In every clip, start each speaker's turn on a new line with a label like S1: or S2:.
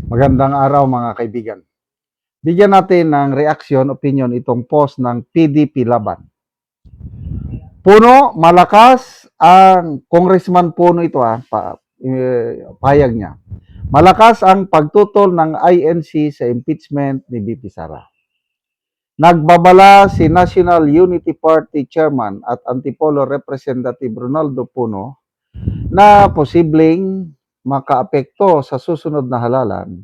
S1: Magandang araw mga kaibigan. Bigyan natin ng reaksyon, opinion itong post ng PDP Laban. Puno, malakas ang Congressman Puno ito pahayag niya. Malakas ang pagtutol ng INC sa impeachment ni BP Sara. Nagbabala si National Unity Party Chairman at Antipolo Representative Ronaldo Puno na posibleng makaapekto sa susunod na halalan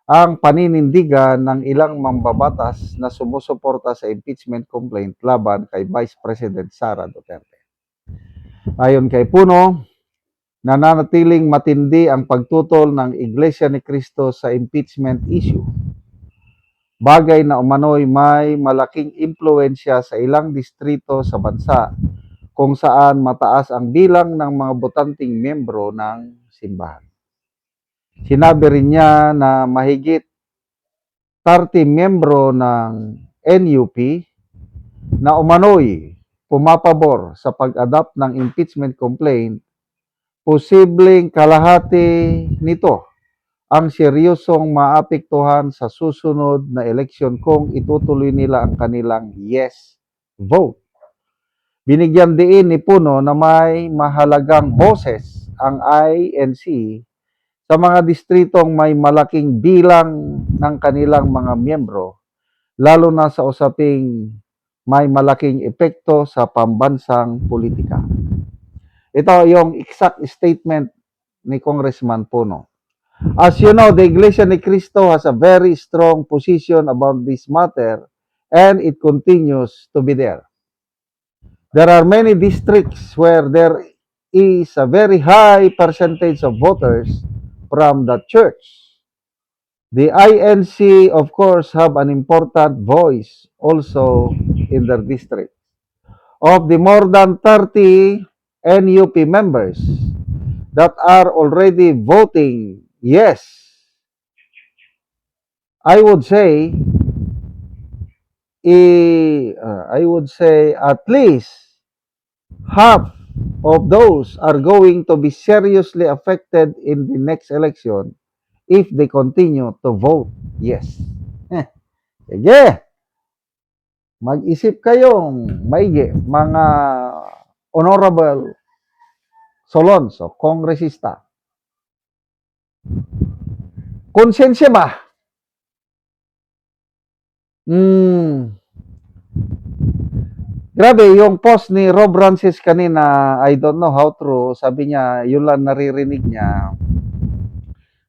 S1: ang paninindigan ng ilang mambabatas na sumusuporta sa impeachment complaint laban kay Vice President Sara Duterte. Ayon kay Puno, nananatiling matindi ang pagtutol ng Iglesia ni Cristo sa impeachment issue. Bagay na umano'y may malaking impluensya sa ilang distrito sa bansa kung saan mataas ang bilang ng mga botanting miyembro ng simbahan. Sinabi rin niya na mahigit 30 miyembro ng NUP na umano'y pumapabor sa pag-adapt ng impeachment complaint, posibleng kalahati nito ang seryosong maapektuhan sa susunod na eleksyon kung itutuloy nila ang kanilang yes vote. Binigyan diin ni Puno na may mahalagang boses ang INC sa mga distritong may malaking bilang ng kanilang mga miyembro, lalo na sa usaping may malaking epekto sa pambansang politika. Ito yung exact statement ni Congressman Puno. As you know, the Iglesia ni Cristo has a very strong position about this matter and it continues to be there. There are many districts where there is a very high percentage of voters from the church. The INC, of course, have an important voice also in their district. Of the more than 30 NUP members that are already voting yes, I would say at least half of those are going to be seriously affected in the next election if they continue to vote yes. Sige, mag-isip kayong maigi, mga honorable solons o kongresista. Konsensya ba? Grabe, yung post ni Rob Francis kanina, I don't know how true, sabi niya, yun lang naririnig niya.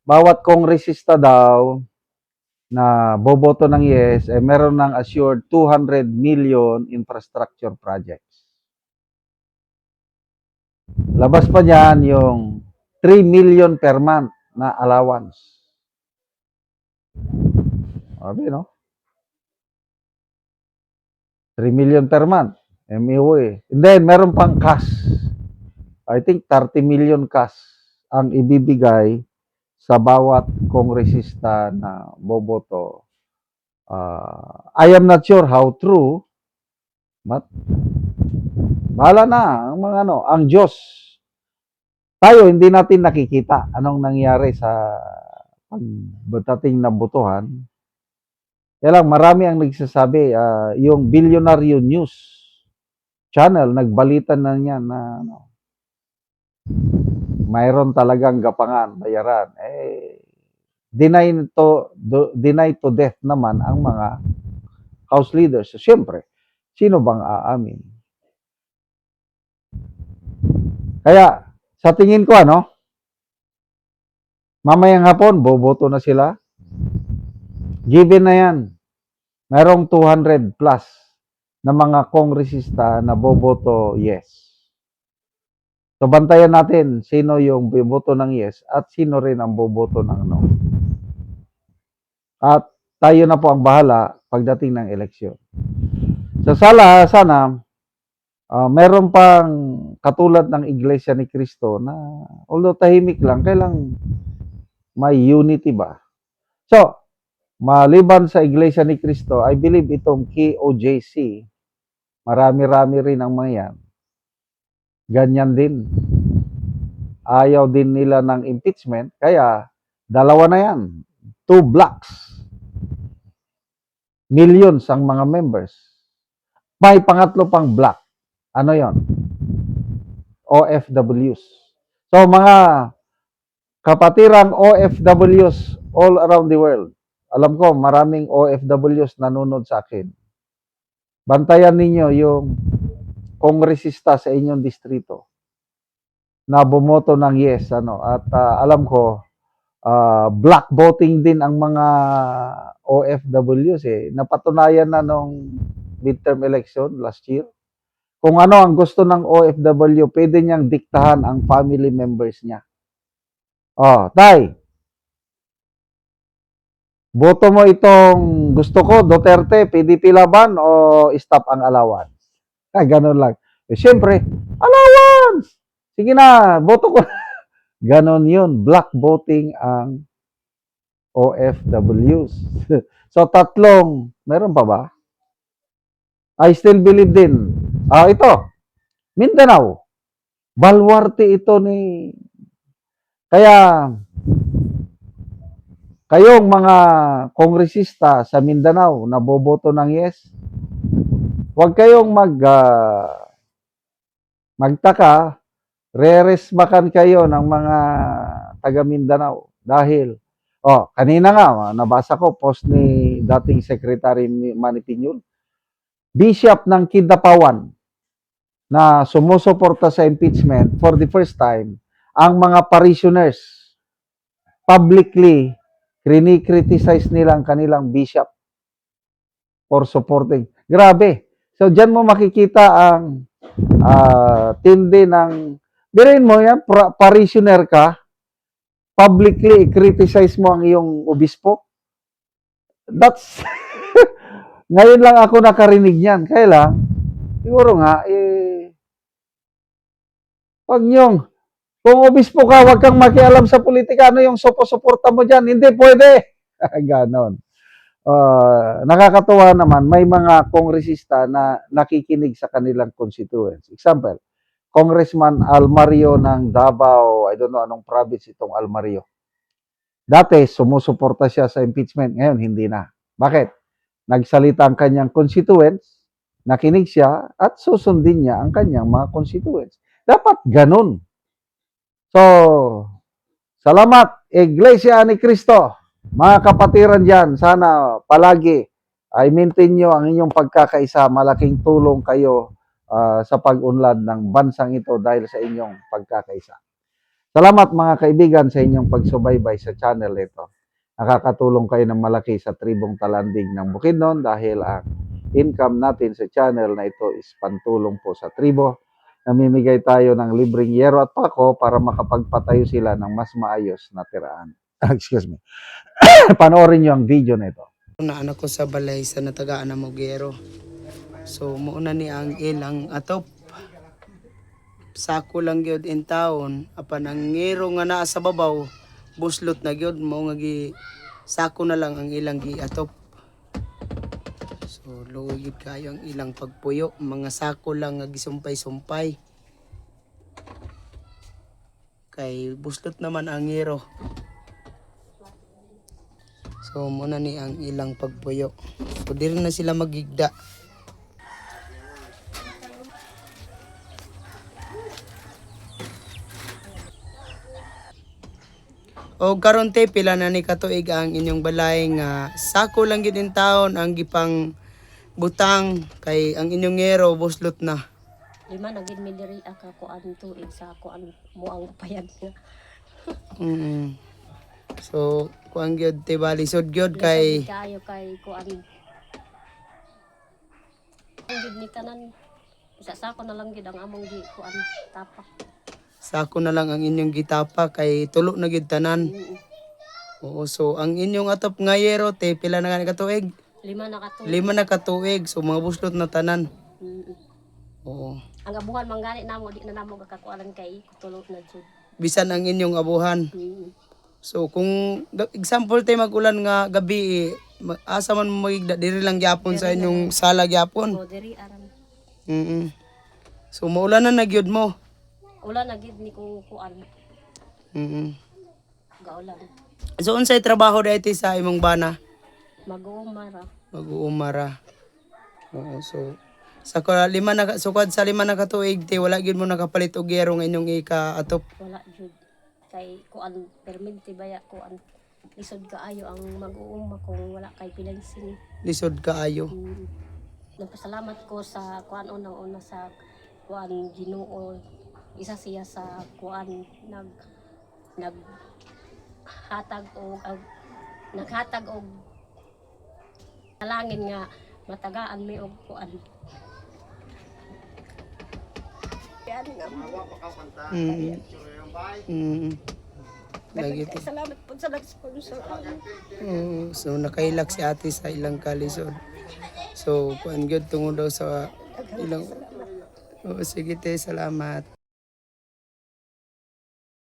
S1: Bawat kongresista daw na boboto ng yes, meron ng assured 200 million infrastructure projects. Labas pa dyan yung 3 million per month na allowance. Sabi, no? 3 million per month. MUA. And then, meron pang cash. I think 30 million cash ang ibibigay sa bawat kongresista na boboto. I am not sure how true, but bahala na ang mga ang Diyos. Tayo hindi natin nakikita anong nangyari sa pagdating na botohan. Kaya lang marami ang nagsasabi, yung Billionaire News channel nagbalita na niya na mayroon talagang gapangan, bayaran. Deny to death naman ang mga house leaders. So, siyempre, sino bang aamin? Kaya, sa tingin ko, mamayang hapon, boboto na sila. Given na yan. Mayroong 200 plus na mga kongresista na boboto yes. So, bantayan natin sino yung boboto ng yes at sino rin ang boboto ng no. At tayo na po ang bahala pagdating ng eleksyon. So, sana, meron pang katulad ng Iglesia ni Cristo na although tahimik lang, kailang may unity ba? So, maliban sa Iglesia ni Cristo, I believe itong KOJC, marami-rami rin ang mga yan. Ganyan din. Ayaw din nila ng impeachment, kaya dalawa na yan. 2 blocks. Millions ang mga members. May pangatlo pang block. Ano yon? OFWs. So mga kapatirang OFWs all around the world. Alam ko, maraming OFWs nanonood sa akin. Bantayan ninyo yung kongresista sa inyong distrito na bumoto ng yes. At alam ko, black voting din ang mga OFWs eh. Napatunayan na nung midterm election last year. Kung ano ang gusto ng OFW, pwede niyang diktahan ang family members niya. Tay, boto mo itong gusto ko, Duterte, PDP laban o stop ang allowance? Ganun lang. Siyempre, allowance! Sige na, boto ko. Ganon yun. Black voting ang OFWs. So, meron pa ba? I still believe din. Ito, Mindanao. Baluarte ito ni... Kaya, kayong mga kongresista sa Mindanao na boboto ng yes, huwag kayong magtaka, re-resmakan kayo ng mga taga Mindanao. Dahil, kanina nga, nabasa ko, post ni dating Secretary Manny Piñol, Bishop ng Kidapawan, na sumusuporta sa impeachment for the first time, ang mga parishioners publicly criticize nilang kanilang bishop for supporting. Grabe. So, dyan mo makikita ang tindi ng, birin mo yan, parishioner ka, publicly criticize mo ang iyong obispo. That's, ngayon lang ako nakarinig yan. Kaya lang, siguro nga, wag niyong, kung obispo ka, wag kang makialam sa politika, ano yung suporta mo dyan? Hindi pwede. Ganon. Nakakatuwa naman, may mga kongresista na nakikinig sa kanilang constituents. Example, Congressman Almario ng Davao, I don't know anong province itong Almario. Dati, sumusuporta siya sa impeachment. Ngayon, hindi na. Bakit? Nagsalita ang kanyang constituents, nakinig siya, at susundin niya ang kanyang mga constituents. Dapat ganun. So, salamat, Iglesia ni Cristo. Mga kapatiran dyan, sana palagi ay maintain nyo ang inyong pagkakaisa. Malaking tulong kayo sa pag-unlad ng bansang ito dahil sa inyong pagkakaisa. Salamat mga kaibigan sa inyong pagsubaybay sa channel ito. Nakakatulong kayo ng malaki sa tribong talandig ng Bukidnon dahil ang income natin sa channel na ito is pantulong po sa tribo. Namimigay tayo ng libreng yero at pako para makapagpatayo sila ng mas maayos na tirahan. Excuse me. Panoorin nyo ang video na ito.
S2: Na anak ko sa balay sa natagaan na Mogero. So muuna ni ang ilang atop. Sako lang gyud in town apan ang ngero nga naa sa babaw buslot na gyud mao nga gi sako na lang ang ilang gi atop. So luoy gyud kayo ang ilang pagpuyo, mga sako lang nga gisumpay-sumpay. Kay buslot naman ang ngero. So muna ni ang ilang pagpuyo. So diri na sila magigda. O karon te pila na ni katuig ang inyong balay nga sako lang gyud in taon ang gipang butang kay ang inyong ngero buslot na.
S3: Lima na gid mi diri ka kuan tuig sa kuan mo ang payag na.
S2: So kuan gyud te balisod gyud kay
S3: kayo kay kuan. Ang gid ni tanan sa sako na lang gid ang among gi kuan tapak.
S2: sako na lang ang inyong gitapa kay tulo na gid tanan. Oo, so ang inyong atop nga yero te pila na nga katuig?
S3: 5 na katuig.
S2: 5 na katuig, so mga buslot na tanan. Oo.
S3: Ang abuhan manggani namo di na namo gakakuanan kay tulo na jud.
S2: Bisan ang inyong abuhan. So kung example tay magulan nga gabi asa man mo magigda diri lang gyapon sa inyong sala gyapon.
S3: O diri aran.
S2: So maulan na nagyud mo.
S3: Ulan na gid ni kung kuan.
S2: Mm.
S3: Gaulan.
S2: So unsay trabaho dito sa imong bana?
S3: Mag-uumara.
S2: Mag-uumara. Oo, so sukad sa 5 na katuig ti wala gyud mo nakapalit og yero nga inyong ika-atop.
S3: Wala jud. Kay kuan perminti baya kuan. Lisod kaayo ang mag-uuma kung wala kay financing.
S2: Lisod kaayo.
S3: Nagpasalamat ko sa kuan unang-una sa kuan Ginoo. Isa siya sa kuan naghatag og nalangin nga matagaan mi og kuan.
S2: Mm. Mm. Lagi
S3: Salamat po sa nag-sponsor.
S2: so nakailak si ate sa ilang kalisod. So kuan gyud tungod daw sa ilang. Oo, sige te, salamat.